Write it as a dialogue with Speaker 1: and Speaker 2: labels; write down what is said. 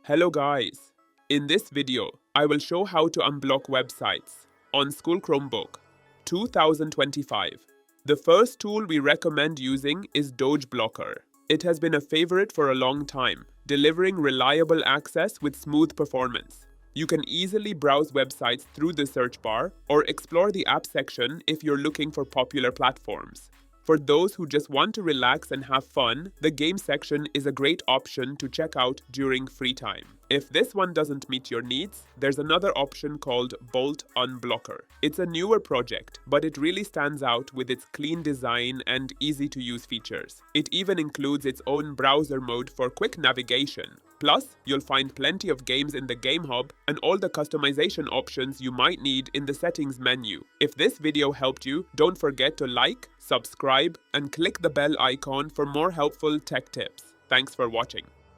Speaker 1: Hello guys! In this video, I will show how to unblock websites on School Chromebook 2025. The first tool we recommend using is Doge Blocker. It has been a favorite for a long time, delivering reliable access with smooth performance. You can easily browse websites through the search bar or explore the app section if you're looking for popular platforms. For those who just want to relax and have fun, the game section is a great option to check out during free time. If this one doesn't meet your needs, there's another option called Bolt Unblocker. It's a newer project, but it really stands out with its clean design and easy-to-use features. It even includes its own browser mode for quick navigation. Plus, you'll find plenty of games in the Game Hub and all the customization options you might need in the settings menu. If this video helped you, don't forget to like, subscribe, and click the bell icon for more helpful tech tips. Thanks for watching.